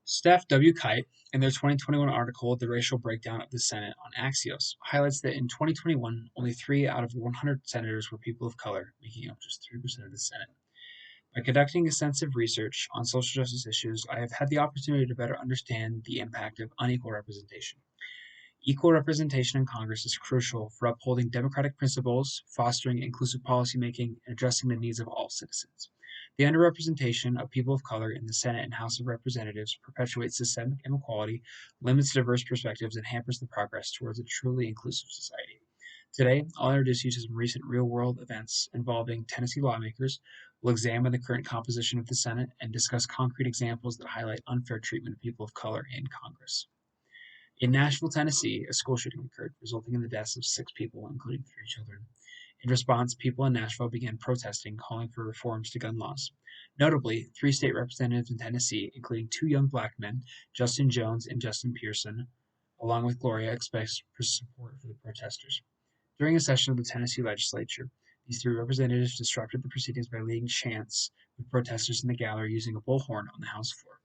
Steph W. Kite, in their 2021 article, The Racial Breakdown of the Senate on Axios, highlights that in 2021, only 3 out of 100 senators were people of color, making up just 3% of the Senate. By conducting extensive research on social justice issues, I have had the opportunity to better understand the impact of unequal representation. Equal representation in Congress is crucial for upholding democratic principles, fostering inclusive policymaking, and addressing the needs of all citizens. The underrepresentation of people of color in the Senate and House of Representatives perpetuates systemic inequality, limits diverse perspectives, and hampers the progress towards a truly inclusive society. Today, I'll introduce you to some recent real world events involving Tennessee lawmakers. We'll examine the current composition of the Senate and discuss concrete examples that highlight unfair treatment of people of color in Congress. In Nashville, Tennessee, a school shooting occurred, resulting in the deaths of 6 people, including 3 children. In response, people in Nashville began protesting, calling for reforms to gun laws. Notably, 3 state representatives in Tennessee, including 2 young black men, Justin Jones and Justin Pearson, along with Gloria, expressed support for the protesters. During a session of the Tennessee legislature, these 3 representatives disrupted the proceedings by leading chants with protesters in the gallery using a bullhorn on the House floor.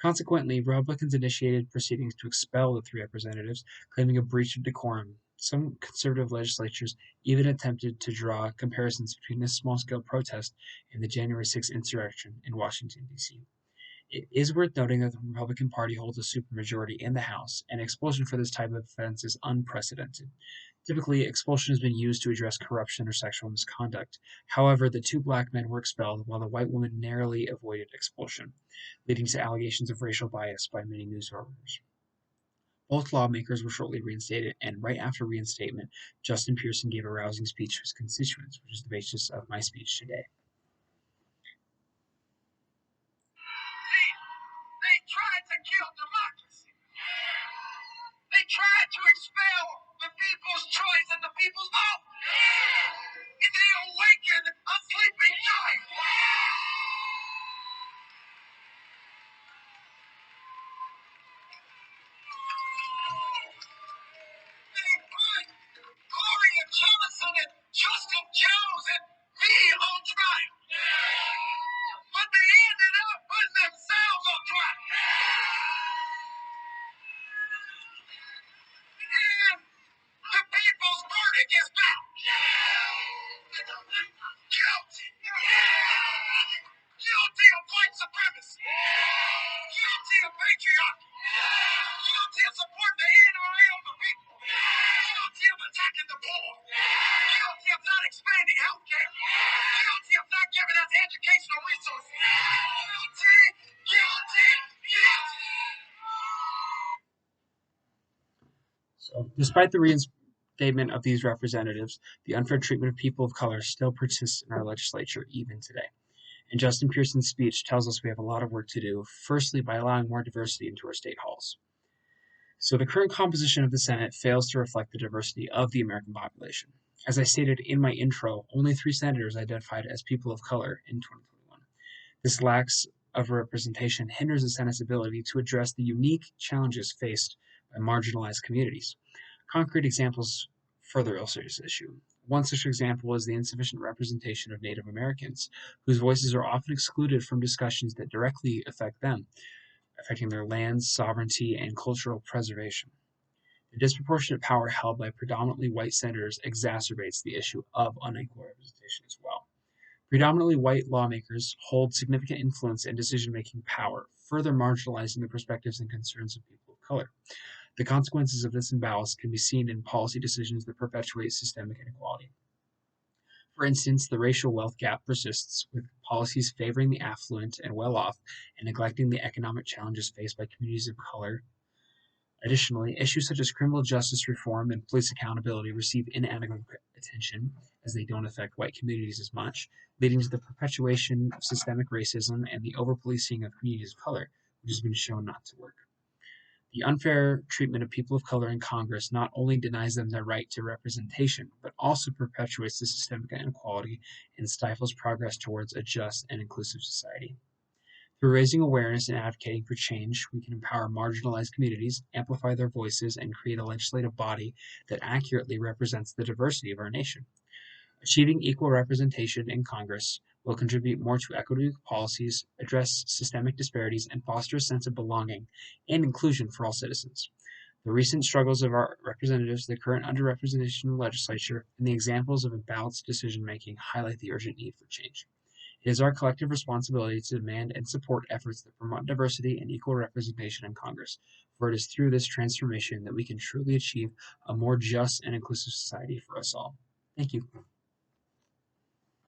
Consequently, Republicans initiated proceedings to expel the 3 representatives, claiming a breach of decorum. Some conservative legislatures even attempted to draw comparisons between this small scale protest and the January 6th insurrection in Washington, D.C. It is worth noting that the Republican Party holds a supermajority in the House, and expulsion for this type of offense is unprecedented. Typically, expulsion has been used to address corruption or sexual misconduct. However, the 2 black men were expelled while the white woman narrowly avoided expulsion, leading to allegations of racial bias by many news reporters. Both lawmakers were shortly reinstated, and right after reinstatement, Justin Pearson gave a rousing speech to his constituents, which is the basis of my speech today. They tried to kill democracy. They tried to expel the people's choice and the people's vote. And they awakened a sleeping giant. They put Gloria Johnson and Justin Jones and me on trial. But they ended up putting themselves on trial. And the people's verdict is back. Guilty. Guilty of white supremacy. Guilty of patriarchy. Guilty of supporting the NRA over people. Guilty of attacking the poor. Guilty of not expanding health care. Guilty of not giving us educational resources. Guilty, guilty, guilty. So, despite the reinstatement of these representatives, the unfair treatment of people of color still persists in our legislature even today. And Justin Pearson's speech tells us we have a lot of work to do, firstly by allowing more diversity into our state halls. So the current composition of the Senate fails to reflect the diversity of the American population. As I stated in my intro, only 3 senators identified as people of color in 2021. This lack of representation hinders the Senate's ability to address the unique challenges faced by marginalized communities. Concrete examples further illustrate this issue. One such example is the insufficient representation of Native Americans, whose voices are often excluded from discussions that directly affect them, affecting their lands, sovereignty, and cultural preservation. The disproportionate power held by predominantly white senators exacerbates the issue of unequal representation as well. Predominantly white lawmakers hold significant influence and decision-making power, further marginalizing the perspectives and concerns of people of color. The consequences of this imbalance can be seen in policy decisions that perpetuate systemic inequality. For instance, the racial wealth gap persists, with policies favoring the affluent and well-off and neglecting the economic challenges faced by communities of color. Additionally, issues such as criminal justice reform and police accountability receive inadequate attention, as they don't affect white communities as much, leading to the perpetuation of systemic racism and the over-policing of communities of color, which has been shown not to work. The unfair treatment of people of color in Congress not only denies them their right to representation, but also perpetuates the systemic inequality and stifles progress towards a just and inclusive society. Through raising awareness and advocating for change, we can empower marginalized communities, amplify their voices, and create a legislative body that accurately represents the diversity of our nation. Achieving equal representation in Congress will contribute more to equitable policies, address systemic disparities, and foster a sense of belonging and inclusion for all citizens. The recent struggles of our representatives, the current underrepresentation in the legislature, and the examples of imbalanced decision making highlight the urgent need for change. It is our collective responsibility to demand and support efforts that promote diversity and equal representation in Congress, for it is through this transformation that we can truly achieve a more just and inclusive society for us all. Thank you.